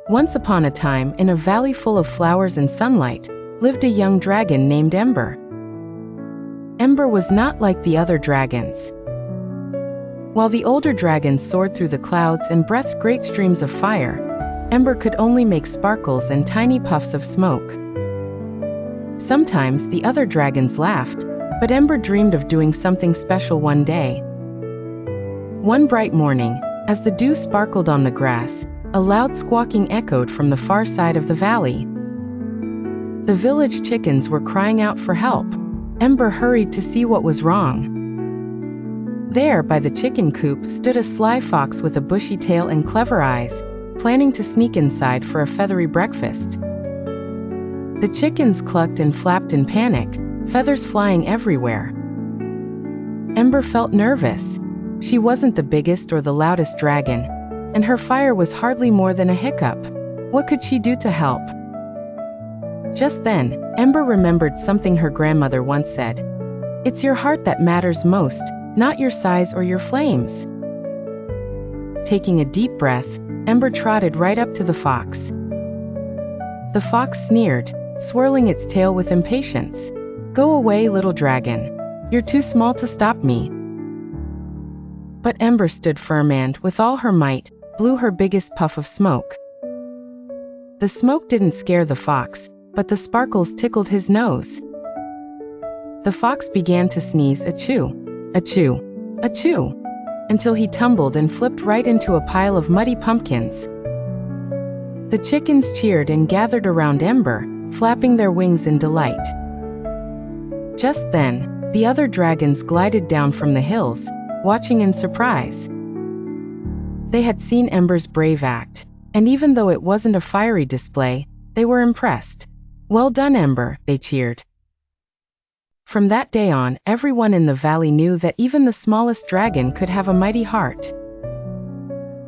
Once upon a time, in a valley full of flowers and sunlight, lived a young dragon named Ember. Ember was not like the other dragons. While the older dragons soared through the clouds and breathed great streams of fire, Ember could only make sparkles and tiny puffs of smoke. Sometimes the other dragons laughed, but Ember dreamed of doing something special one day. One bright morning, as the dew sparkled on the grass, a loud squawking echoed from the far side of the valley. The village chickens were crying out for help. Ember hurried to see what was wrong. There, by the chicken coop, stood a sly fox with a bushy tail and clever eyes, planning to sneak inside for a feathery breakfast. The chickens clucked and flapped in panic, feathers flying everywhere. Ember felt nervous. She wasn't the biggest or the loudest dragon, and her fire was hardly more than a hiccup. What could she do to help? Just then, Ember remembered something her grandmother once said. "It's your heart that matters most, not your size or your flames." Taking a deep breath, Ember trotted right up to the fox. The fox sneered, swirling its tail with impatience. "Go away, little dragon. You're too small to stop me." But Ember stood firm and, with all her might, blew her biggest puff of smoke. The smoke didn't scare the fox, but the sparkles tickled his nose. The fox began to sneeze, achoo, achoo, achoo, until he tumbled and flipped right into a pile of muddy pumpkins. The chickens cheered and gathered around Ember, flapping their wings in delight. Just then, the other dragons glided down from the hills, watching in surprise. They had seen Ember's brave act, and even though it wasn't a fiery display, they were impressed. "Well done, Ember," they cheered. From that day on, everyone in the valley knew that even the smallest dragon could have a mighty heart.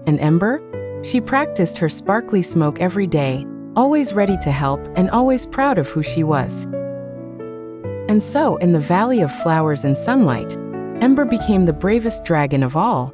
And Ember? She practiced her sparkly smoke every day, always ready to help and always proud of who she was. And so, in the Valley of Flowers and Sunlight, Ember became the bravest dragon of all.